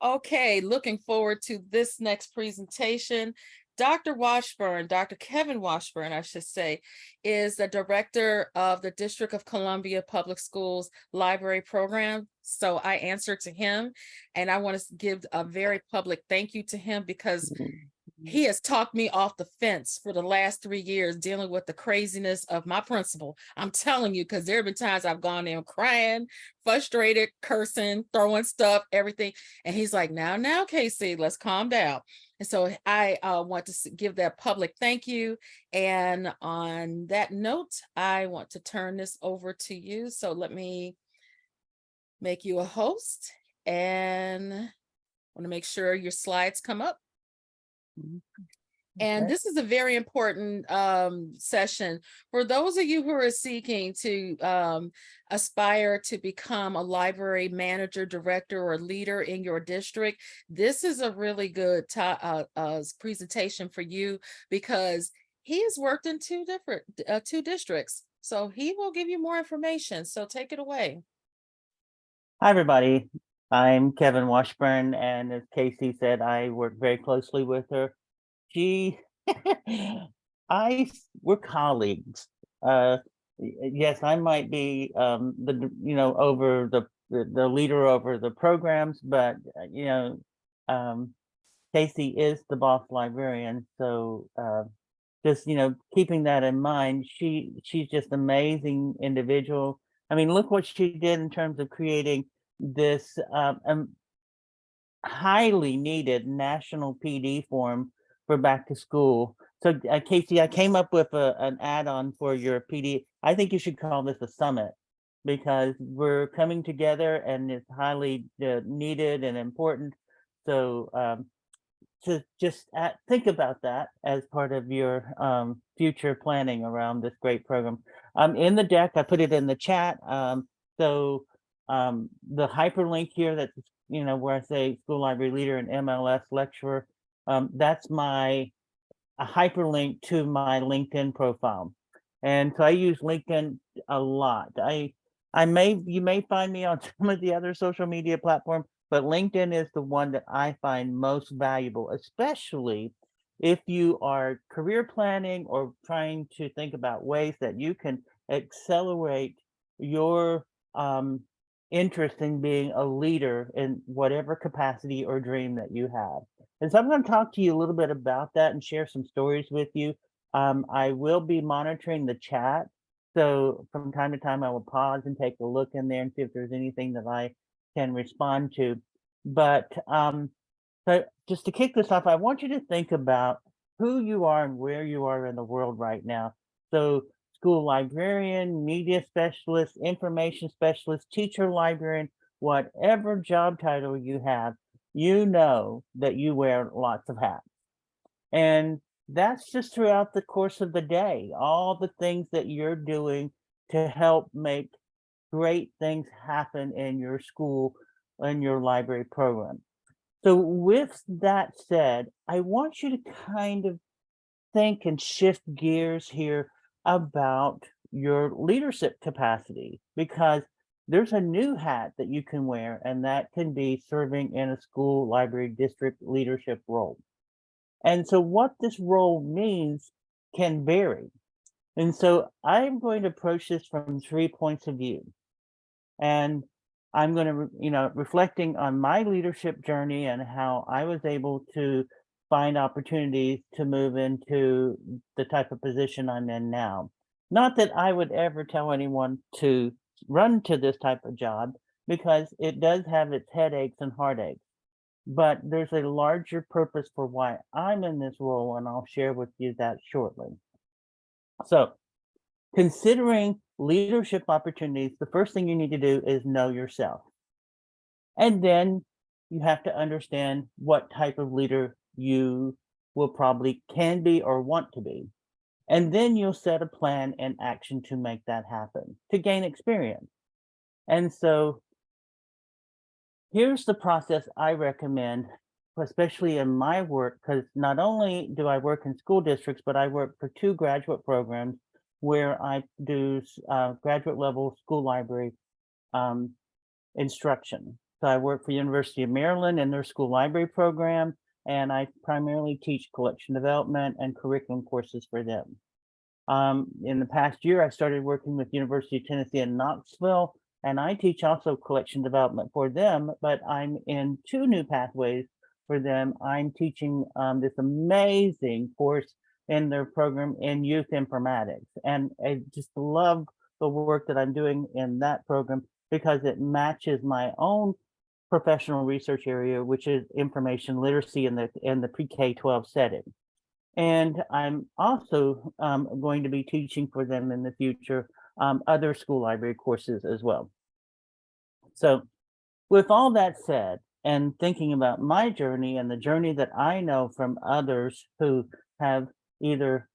Okay, looking forward to this next presentation. Dr. Washburn, Dr. Kevin Washburn, I should say, is the director of the District of Columbia Public Schools Library Program. So I answer to him, and I want to give a very public thank you to him because he has talked me off the fence for the last 3 years dealing with the craziness of my principal. I'm telling you, because there have been times I've gone in crying, frustrated, cursing, throwing stuff, everything. And he's like, now, Casey, let's calm down. And so I want to give that public thank you. And on that note, I want to turn this over to you. So let me make you a host and want to make sure your slides come up. And Okay. this is a very important session for those of you who are seeking to aspire to become a library manager, director, or leader in your district. This is a really good presentation for you because he has worked in two districts. So he will give you more information. So take it away. Hi, everybody. I'm Kevin Washburn, and as Casey said, I work very closely with her. She, we're colleagues. Yes, I might be over the leader over the programs, but um, Casey is the boss librarian. So just keeping that in mind, she's just an amazing individual. I mean, look what she did in terms of creating this highly needed national PD form for back to school. So, Casey, I came up with an add-on for your PD. I think you should call this a summit because we're coming together and it's highly needed and important. So, to just think about that as part of your future planning around this great program. In the deck, I put it in the chat. So the hyperlink here that's where I say school library leader and MLS lecturer, that's my a hyperlink to my LinkedIn profile. And so I use LinkedIn a lot. You may find me on some of the other social media platforms, but LinkedIn is the one that I find most valuable, especially if you are career planning or trying to think about ways that you can accelerate your interest in being a leader in whatever capacity or dream that you have. And so I'm going to talk to you a little bit about that and share some stories with you. I will be monitoring the chat. So from time to time, I will pause and take a look in there and see if there's anything that I can respond to. But so just to kick this off, I want you to think about who you are and where you are in the world right now. So school librarian, media specialist, information specialist, teacher librarian, whatever job title you have, you know that you wear lots of hats. And that's just throughout the course of the day, all the things that you're doing to help make great things happen in your school and your library program. So with that said, I want you to kind of think and shift gears here about your leadership capacity because there's a new hat that you can wear, and that can be serving in a school library district leadership role. And so, what this role means can vary. And so, I'm going to approach this from 3 points of view. And I'm going to, reflecting on my leadership journey and how I was able to find opportunities to move into the type of position I'm in now. Not that I would ever tell anyone to run to this type of job because it does have its headaches and heartaches. But there's a larger purpose for why I'm in this role, and I'll share with you that shortly. So, considering leadership opportunities, the first thing you need to do is know yourself. And then you have to understand what type of leader you will probably can be or want to be. And then you'll set a plan and action to make that happen, to gain experience. And so here's the process I recommend, especially in my work, because not only do I work in school districts, but I work for 2 graduate programs where I do graduate level school library instruction. So I work for University of Maryland in their school library program, and I primarily teach collection development and curriculum courses for them. In the past year, I started working with University of Tennessee in Knoxville, and I teach also collection development for them, but I'm in two new pathways for them. I'm teaching this amazing course in their program in youth informatics, and I just love the work that I'm doing in that program because it matches my own professional research area, which is information literacy in the pre-K-12 setting. And I'm also going to be teaching for them in the future other school library courses as well. So, with all that said, and thinking about my journey and the journey that I know from others who have either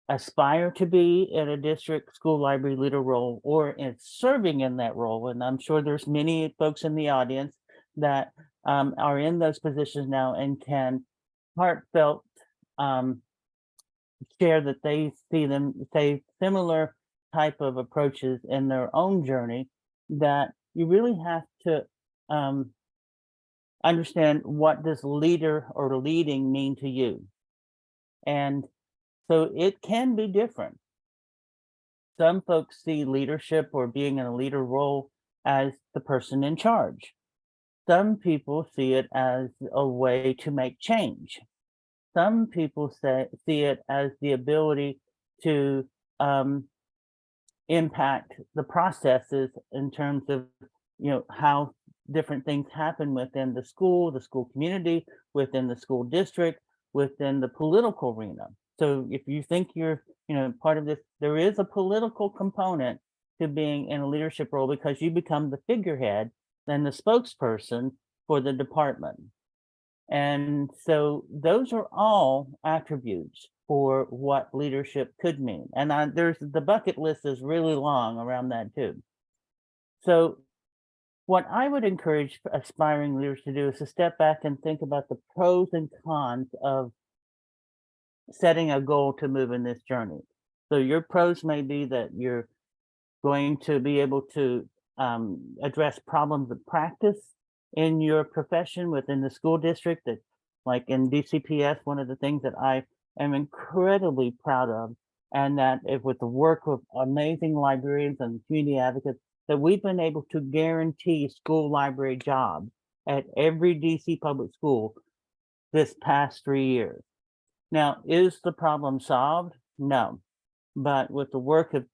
aspire to be in a district school library leader role or in serving in that role, and I'm sure there's many folks in the audience that are in those positions now and can heartfelt share that they see them say similar type of approaches in their own journey, that you really have to understand what does leader or leading mean to you. And so it can be different. Some folks see leadership or being in a leader role as the person in charge. Some people see it as a way to make change. Some people see it as the ability to impact the processes in terms of how different things happen within the school community, within the school district, within the political arena. So if you think you're part of this, there is a political component to being in a leadership role because you become the figurehead, then the spokesperson for the department. And so those are all attributes for what leadership could mean. And there's the bucket list is really long around that too. So what I would encourage aspiring leaders to do is to step back and think about the pros and cons of setting a goal to move in this journey. So your pros may be that you're going to be able to address problems of practice in your profession within the school district. That, like in DCPS, one of the things that I am incredibly proud of, and that with the work of amazing librarians and community advocates, that we've been able to guarantee school library jobs at every DC public school this past 3 years. Now, is the problem solved? No. But with the work of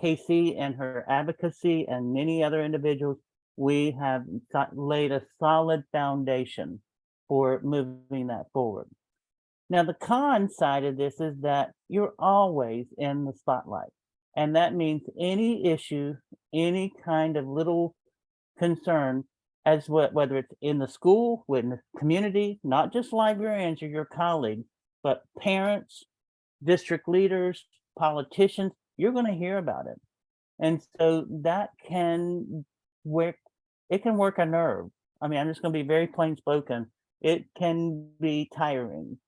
Casey and her advocacy and many other individuals, we have laid a solid foundation for moving that forward. Now, the con side of this is that you're always in the spotlight. And that means any issue, any kind of little concern, whether it's in the school, in the community, not just librarians or your colleagues, but parents, district leaders, politicians, you're going to hear about it. And so that can work, it can work a nerve. I mean, I'm just going to be very plain spoken. It can be tiring.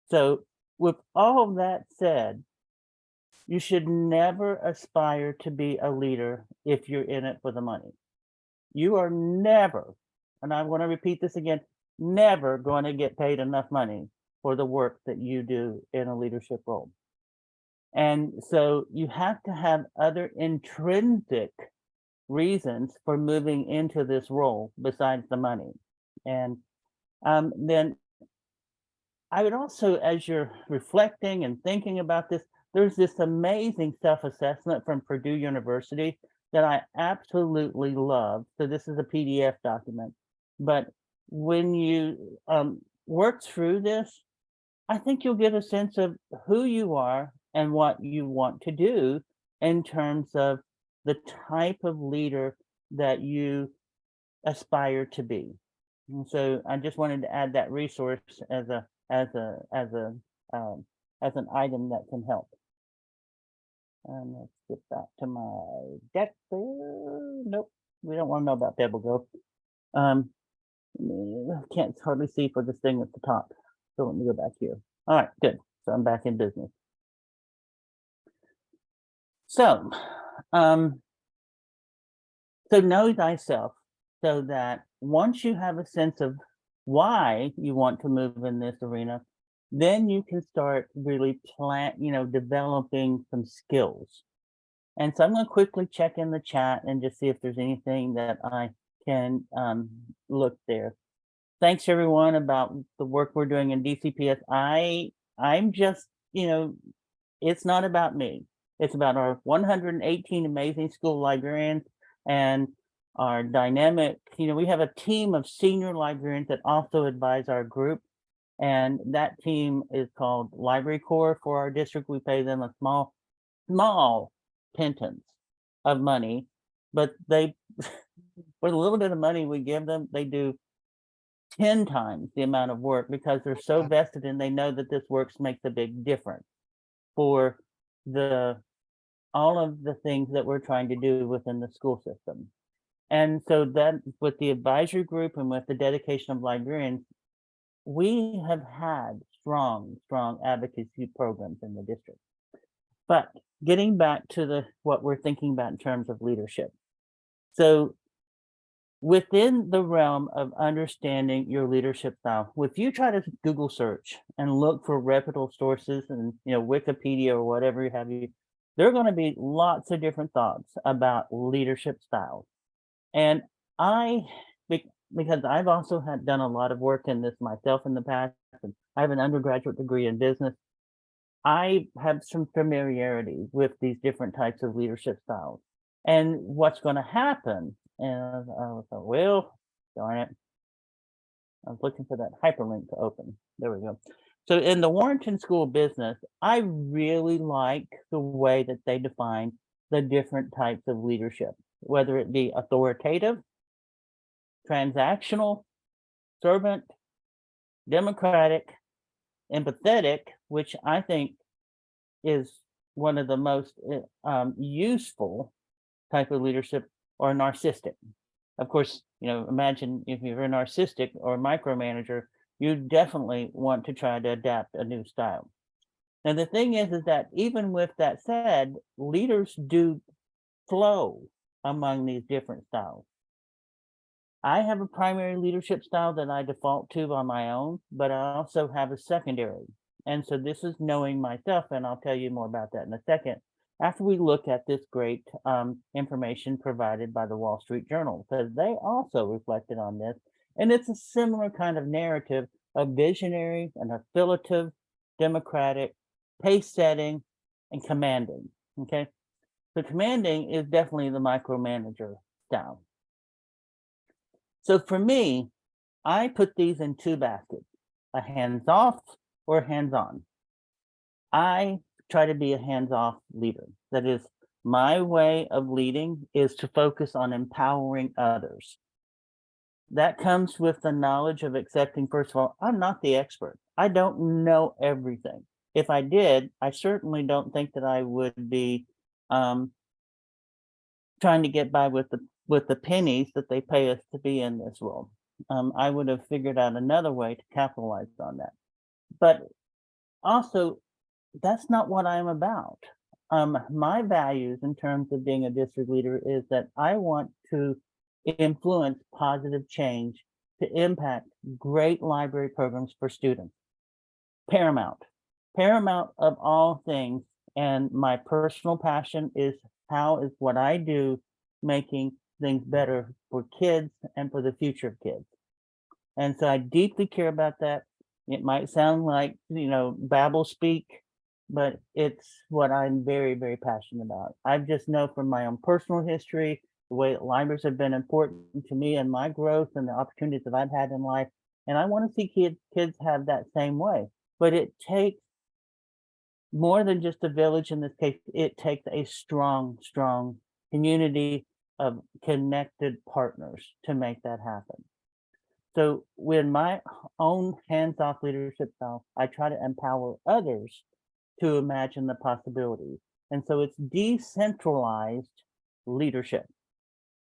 So with all of that said, you should never aspire to be a leader if you're in it for the money. You are never, and I want to repeat this again, never going to get paid enough money for the work that you do in a leadership role. And so you have to have other intrinsic reasons for moving into this role besides the money. And then I would also, as you're reflecting and thinking about this, there's this amazing self-assessment from Purdue University that I absolutely love. So this is a PDF document. But when you work through this, I think you'll get a sense of who you are and what you want to do in terms of the type of leader that you aspire to be. And so I just wanted to add that resource as an item that can help. And let's get back to my deck there. Nope, we don't want to know about Pebble Grove. Can't hardly see for this thing at the top. So let me go back here. All right, good. So I'm back in business. So know thyself, so that once you have a sense of why you want to move in this arena, then you can start really developing some skills. And so I'm going to quickly check in the chat and just see if there's anything that I can look there. Thanks everyone about the work we're doing in DCPS. I'm just, it's not about me. It's about our 118 amazing school librarians and our dynamic, we have a team of senior librarians that also advise our group. And that team is called Library Corps for our district. We pay them a small pittance of money, but they, for the little bit of money we give them, they do 10 times the amount of work because they're so vested and they know that this work makes a big difference for all of the things that we're trying to do within the school system. And so that with the advisory group and with the dedication of librarians, we have had strong advocacy programs in the district. But getting back to what we're thinking about in terms of leadership. So within the realm of understanding your leadership style, if you try to Google search and look for reputable sources and Wikipedia or whatever have you, there are going to be lots of different thoughts about leadership styles. And because I've also done a lot of work in this myself in the past, and I have an undergraduate degree in business, I have some familiarity with these different types of leadership styles. And what's going to happen, and I thought, well, darn it, I was looking for that hyperlink to open. There we go. So in the Warrenton School of Business, I really like the way that they define the different types of leadership, whether it be authoritative, transactional, servant, democratic, empathetic, which I think is one of the most useful type of leadership, or narcissistic. Of course, imagine if you're a narcissistic or micromanager, you definitely want to try to adapt a new style. Now, the thing is that even with that said, leaders do flow among these different styles. I have a primary leadership style that I default to on my own, but I also have a secondary. And so this is knowing myself, and I'll tell you more about that in a second, after we look at this great information provided by the Wall Street Journal, because they also reflected on this. And it's a similar kind of narrative of visionary and affiliative, democratic, pace setting, and commanding. Okay. So commanding is definitely the micromanager style. So for me, I put these in two baskets, a hands-off or hands-on. I try to be a hands-off leader. That is, my way of leading is to focus on empowering others. That comes with the knowledge of accepting, first of all, I'm not the expert. I don't know everything. If I did, I certainly don't think that I would be trying to get by with the pennies that they pay us to be in this role. I would have figured out another way to capitalize on that. But also, that's not what I'm about. My values in terms of being a district leader is that I want to influence positive change to impact great library programs for students. Paramount of all things. And my personal passion is how is what I do making things better for kids and for the future of kids. And so I deeply care about that. It might sound like, Babel speak, but it's what I'm very, very passionate about. I just know from my own personal history, the way that libraries have been important to me and my growth and the opportunities that I've had in life. And I want to see kids have that same way. But it takes more than just a village in this case. It takes a strong community of connected partners to make that happen. So with my own hands-off leadership style, I try to empower others to imagine the possibilities. And so it's decentralized leadership.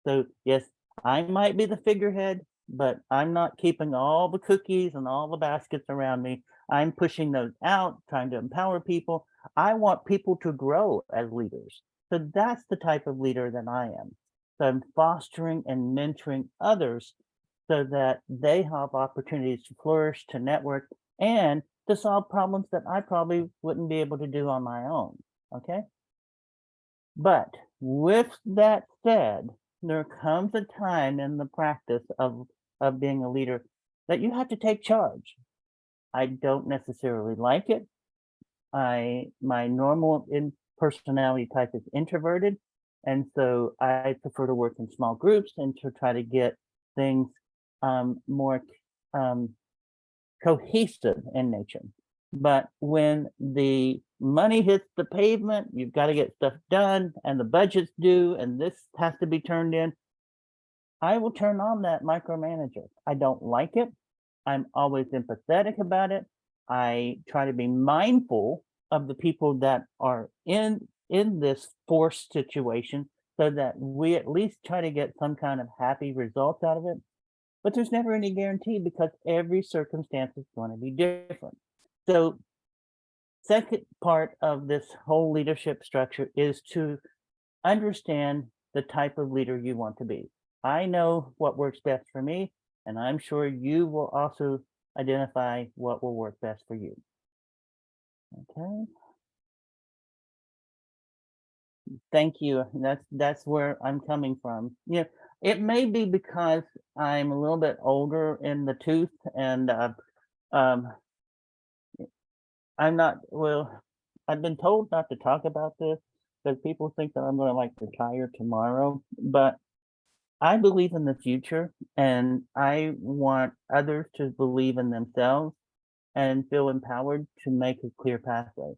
So yes, I might be the figurehead, but I'm not keeping all the cookies and all the baskets around me. I'm pushing those out, trying to empower people. I want people to grow as leaders. So that's the type of leader that I am. So I'm fostering and mentoring others so that they have opportunities to flourish, to network, and to solve problems that I probably wouldn't be able to do on my own. Okay. But with that said, there comes a time in the practice of being a leader that you have to take charge. I don't necessarily like it. My normal in personality type is introverted, and so I prefer to work in small groups and to try to get things more um, cohesive in nature. But when the money hits the pavement, you've got to get stuff done, and the budget's due, and this has to be turned in. I will turn on that micromanager. I don't like it. I'm always empathetic about it. I try to be mindful of the people that are in this forced situation so that we at least try to get some kind of happy result out of it. But there's never any guarantee because every circumstance is going to be different. So, second part of this whole leadership structure is to understand the type of leader you want to be. I know what works best for me, and I'm sure you will also identify what will work best for you. Okay. Thank you. That's where I'm coming from. Yeah, it may be because I'm a little bit older in the tooth, and um, I'm not. Well, I've been told not to talk about this because people think that I'm going to like retire tomorrow. But I believe in the future, and I want others to believe in themselves and feel empowered to make a clear pathway.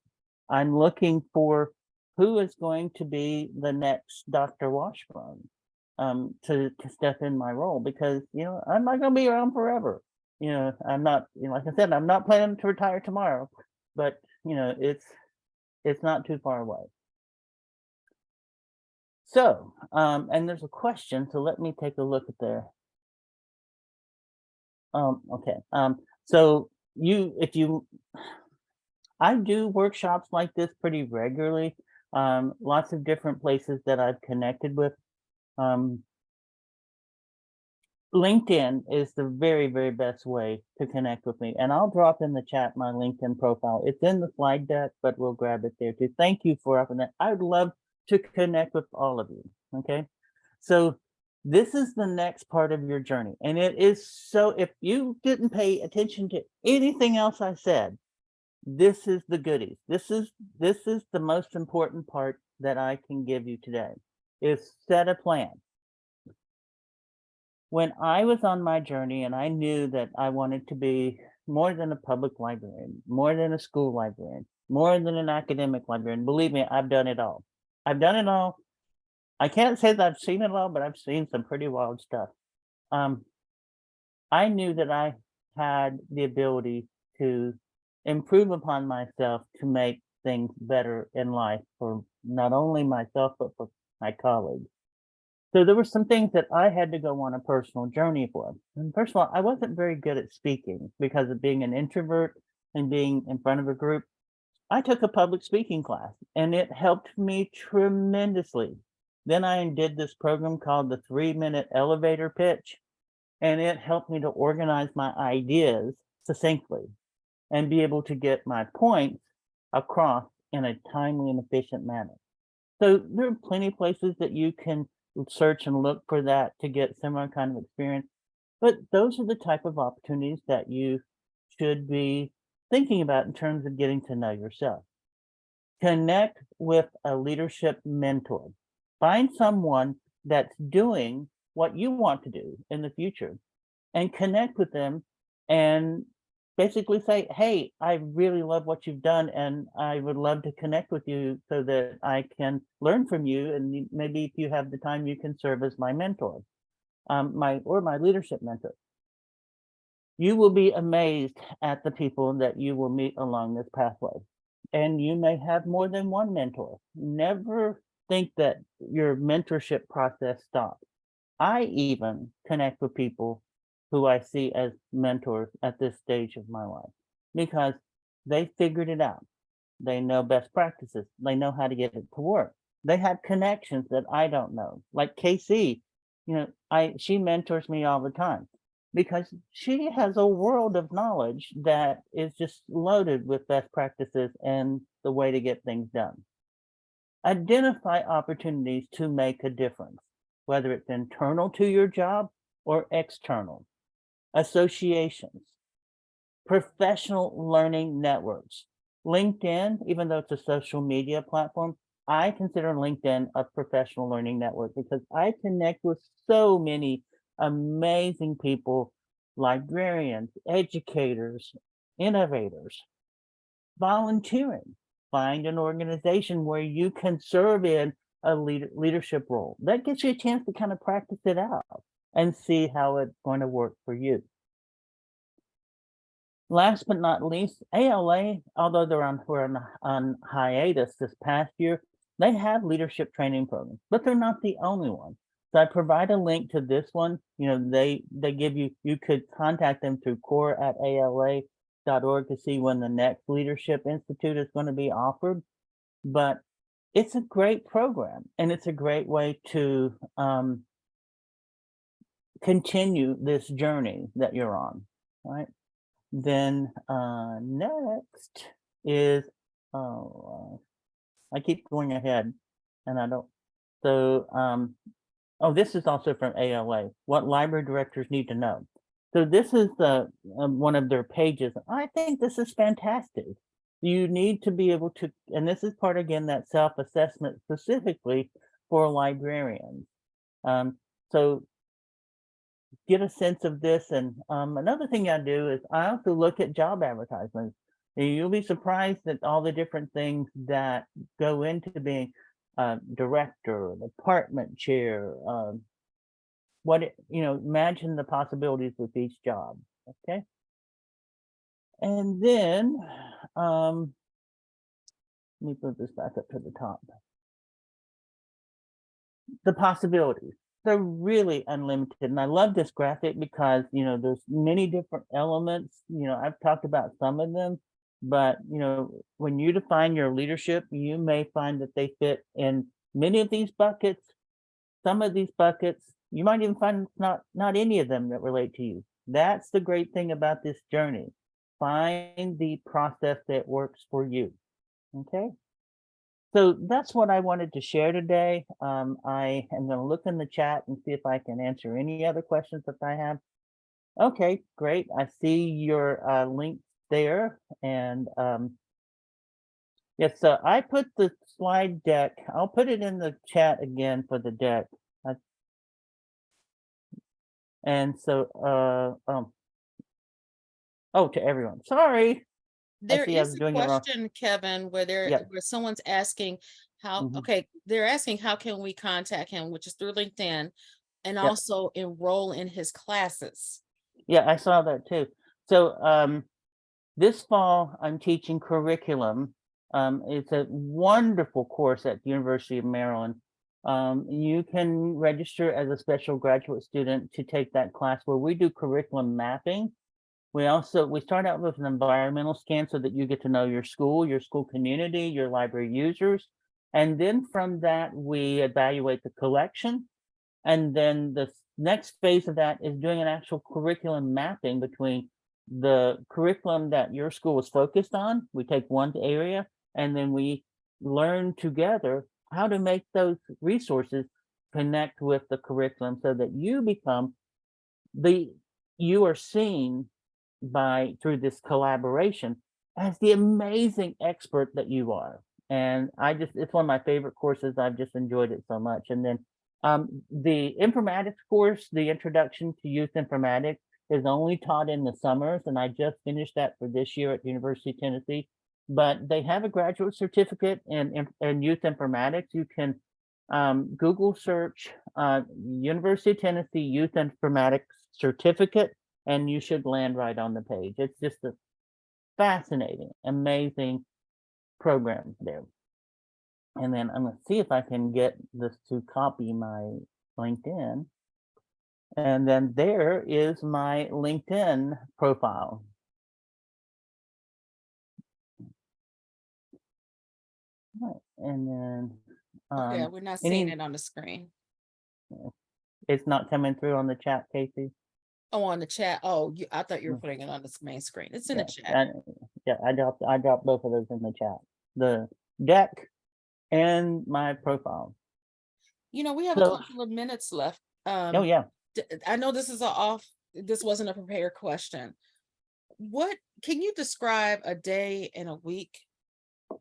I'm looking for who is going to be the next Dr. Washburn to step in my role because I'm not going to be around forever. I'm not. Like I said, I'm not planning to retire tomorrow, but it's not too far away. So, and there's a question, so let me take a look at there. Okay. So if you, I do workshops like this pretty regularly. Lots of different places that I've connected with. Um, LinkedIn is the very, very best way to connect with me. And I'll drop in the chat my LinkedIn profile. It's in the slide deck, but we'll grab it there too. Thank you for offering that. I would love to connect with all of you. Okay. So this is the next part of your journey. And it is so if you didn't pay attention to anything else I said, this is the goodies. This is the most important part that I can give you today is set a plan. When I was on my journey and I knew that I wanted to be more than a public librarian, more than a school librarian, more than an academic librarian, believe me, I've done it all. I've done it all. I can't say that I've seen it all, but I've seen some pretty wild stuff. Um, I knew that I had the ability to improve upon myself to make things better in life for not only myself, but for my colleagues. So there were some things that I had to go on a personal journey for. And first of all, I wasn't very good at speaking because of being an introvert and being in front of a group. I took a public speaking class and it helped me tremendously. Then I did this program called the 3-minute elevator pitch, and it helped me to organize my ideas succinctly and be able to get my points across in a timely and efficient manner. So there are plenty of places that you can search and look for that to get similar kind of experience. But those are the type of opportunities that you should be thinking about in terms of getting to know yourself. Connect with a leadership mentor. Find someone that's doing what you want to do in the future and connect with them and basically say, hey, I really love what you've done and I would love to connect with you so that I can learn from you. And maybe if you have the time, you can serve as my mentor, my leadership mentor. You will be amazed at the people that you will meet along this pathway. And you may have more than one mentor. Never think that your mentorship process stops. I even connect with people who I see as mentors at this stage of my life because they figured it out. They know best practices. They know how to get it to work. They have connections that I don't know. Like KC, she mentors me all the time. because she has a world of knowledge that is just loaded with best practices and the way to get things done. Identify opportunities to make a difference, whether it's internal to your job or external. Associations, professional learning networks. LinkedIn, even though it's a social media platform, I consider LinkedIn a professional learning network because I connect with so many amazing people, librarians, educators, innovators, volunteering. Find an organization where you can serve in a leadership role. That gives you a chance to kind of practice it out and see how it's going to work for you. Last but not least, ALA, although we're on hiatus this past year, they have leadership training programs, but they're not the only one. So I provide a link to this one. You know, they give you could contact them through core@ala.org to see when the next Leadership Institute is going to be offered. But it's a great program, and it's a great way to continue this journey that you're on, right? Then, next is oh, I keep going ahead and I don't so, oh, this is also from ALA, what library directors need to know. So this is one of their pages. I think this is fantastic. You need to be able to, and this is part again, that self-assessment specifically for librarians. Um, so get a sense of this. And another thing I do is I also look at job advertisements. And you'll be surprised at all the different things that go into being a director, department chair. Imagine the possibilities with each job. Okay. And then let me put this back up to the top. The possibilities. They're really unlimited. And I love this graphic because, there's many different elements. I've talked about some of them, but, when you define your leadership, you may find that they fit in many of these buckets. Some of these buckets, you might even find not any of them that relate to you. That's the great thing about this journey. Find the process that works for you. Okay. So that's what I wanted to share today. I am going to look in the chat and see if I can answer any other questions that I have. Okay, great. I see your link there. And yes, so I put the slide deck. I'll put it in the chat again for the deck. And so, oh, to everyone. Sorry. I There see I is was a doing it wrong. question, Kevin, Yeah. where someone's asking Mhm. okay, they're asking how can we contact him, which is through LinkedIn, and Yep. also enroll in his classes. Yeah, I saw that too. So, this fall, I'm teaching curriculum. It's a wonderful course at the University of Maryland. You can register as a special graduate student to take that class where we do curriculum mapping. We start out with an environmental scan so that you get to know your school community, your library users. And then from that, we evaluate the collection. And then the next phase of that is doing an actual curriculum mapping between the curriculum that your school is focused on. We take one area and then we learn together how to make those resources connect with the curriculum so that the you are seen through this collaboration as the amazing expert that you are. And it's one of my favorite courses. I've just enjoyed it so much. And then the informatics course, the introduction to youth informatics, is only taught in the summers, and I just finished that for this year at the University of Tennessee. But they have a graduate certificate in youth informatics. You can Google search University of Tennessee Youth Informatics Certificate, and you should land right on the page. It's just a fascinating, amazing program there. And then I'm going to see if I can get this to copy my LinkedIn. And then there is my LinkedIn profile. Right. And then Okay, we're not seeing any it on the screen. it's not coming through on the chat, Casey. Oh, on the chat. Oh, I thought you were putting it on this main screen. It's in the Yeah, chat. yeah, I dropped both of those in the chat. The deck and my profile. We have a So, couple of minutes left. oh yeah. I know this wasn't a prepared question. What can you describe a day and a week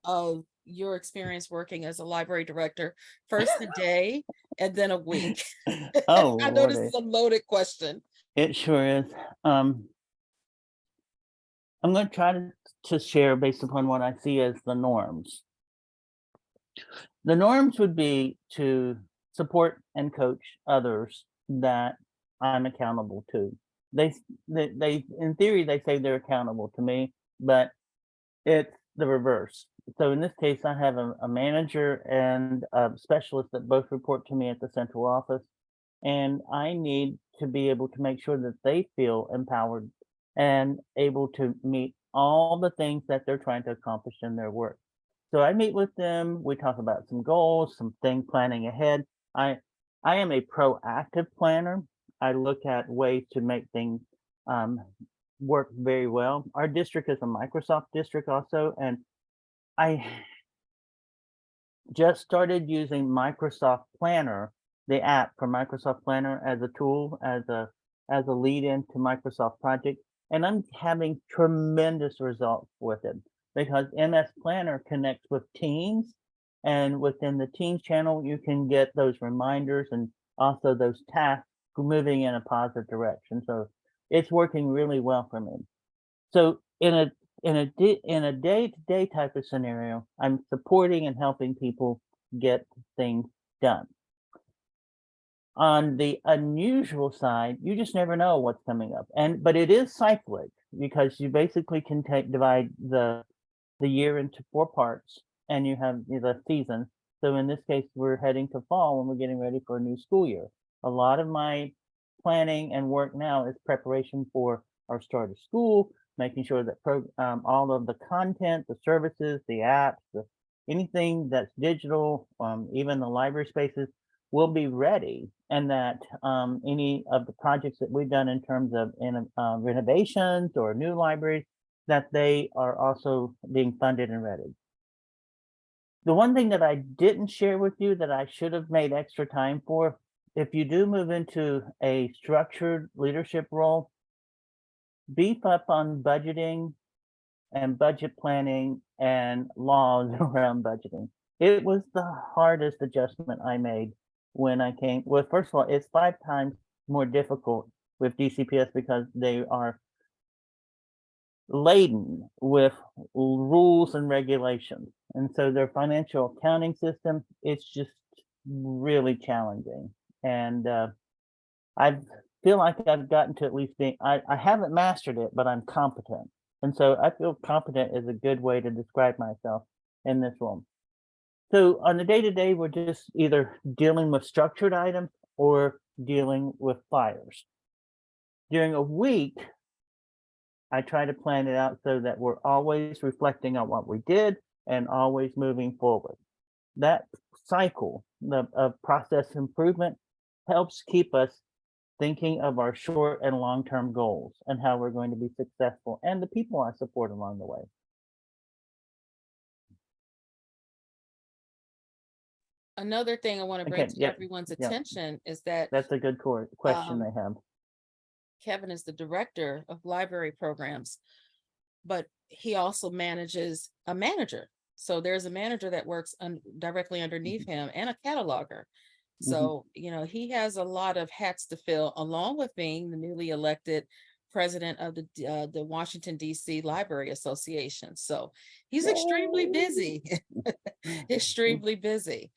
of your experience working as a library director? First a day and then a week. Oh I know this Lordy, is a loaded question. it sure is. I'm going to try to share based upon what I see as the norms. The norms would be to support and coach others that I'm accountable to. They, in theory, they say they're accountable to me, but it's the reverse. So in this case, I have a manager and a specialist that both report to me at the central office, and I need to be able to make sure that they feel empowered and able to meet all the things that they're trying to accomplish in their work. So I meet with them, we talk about some goals, some thing planning ahead. I I am a proactive planner. I look at ways to make things um, work very well. Our district is a Microsoft district also, and I just started using Microsoft Planner, the app for Microsoft Planner as a tool, as a lead into Microsoft Project, and I'm having tremendous results with it because MS Planner connects with Teams, and within the Teams channel, you can get those reminders and also those tasks moving in a positive direction. So it's working really well for me. So in a day-to-day type of scenario, I'm supporting and helping people get things done. On the unusual side, you just never know what's coming up. But it is cyclic because you basically can divide the year into 4 parts and you have the season. So in this case, we're heading to fall and we're getting ready for a new school year. A lot of my planning and work now is preparation for our start of school, making sure that all of the content, the services, the apps, anything that's digital, even the library spaces will be ready, and that any of the projects that we've done in terms of renovations or new libraries, that they are also being funded and ready. The one thing that I didn't share with you that I should have made extra time for, if you do move into a structured leadership role, beef up on budgeting and budget planning and laws around budgeting. It was the hardest adjustment I made when I came. Well, first of all, it's 5 times more difficult with DCPS because they are laden with rules and regulations. And so their financial accounting system, it's just really challenging. And I feel like I've gotten to at least being, I haven't mastered it, but I'm competent. And so I feel competent is a good way to describe myself in this role. So on the day to day, we're just either dealing with structured items or dealing with fires. During a week, I try to plan it out so that we're always reflecting on what we did and always moving forward. That cycle of process improvement helps keep us thinking of our short and long-term goals and how we're going to be successful and the people I support along the way. Another thing I want to bring Okay, to yeah, everyone's yeah, attention is that that's a good question um, they have. Kevin is the director of library programs, but he also manages a manager. So there's a manager that works directly underneath him and a cataloger. Mhm. So, he has a lot of hats to fill, along with being the newly elected president of the Washington, D.C. Library Association. So he's extremely Yay! busy, extremely busy.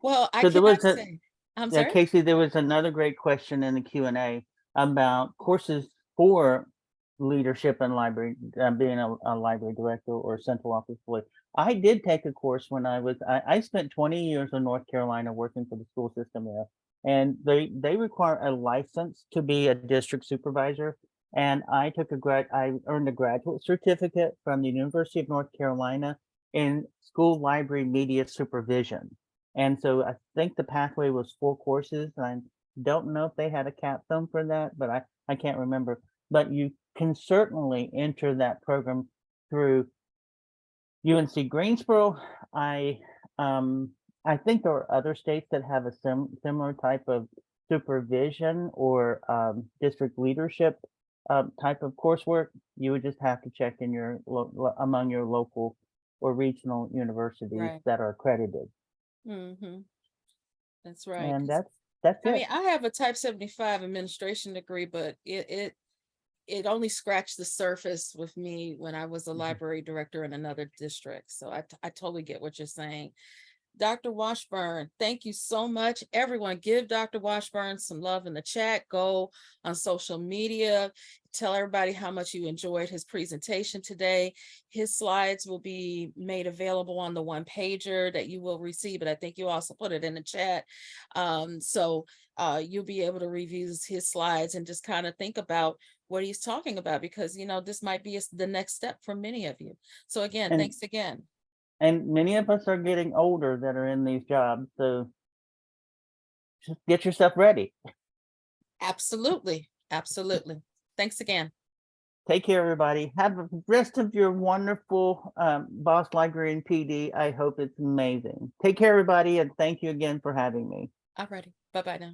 Well, I So there cannot was a say, I'm Yeah, sorry. Casey, there was another great question in the Q&A about courses for leadership in library, being a library director or central office employee. I did take a course when I spent 20 years in North Carolina working for the school system there, and they require a license to be a district supervisor. And I earned a graduate certificate from the University of North Carolina in school library media supervision. And so I think the pathway was 4 courses. And Don't know if they had a capstone for that, but I can't remember. But you can certainly enter that program through UNC Greensboro. I um I think there are other states that have a similar type of supervision or district leadership type of coursework. You would just have to check in your among your local or regional universities Right. that are accredited, Mm-hmm. That's right. and 'Cause, that's I mean, it. I have a type 75 administration degree, but it only scratched the surface with me when I was a Mhm. library director in another district. So I totally get what you're saying. Dr. Washburn, thank you so much. Everyone, give Dr. Washburn some love in the chat. Go on social media. Tell everybody how much you enjoyed his presentation today. His slides will be made available on the one pager that you will receive, but I think you also put it in the chat. So you'll be able to review his slides and just kind of think about what he's talking about, because this might be the next step for many of you. So again, And thanks again. many of us are getting older that are in these jobs, so just get yourself ready. Absolutely. Absolutely. Thanks again. Take care, everybody. Have the rest of your wonderful Boss Librarian PD. I hope it's amazing. Take care, everybody, and thank you again for having me. Alrighty. Bye-bye now.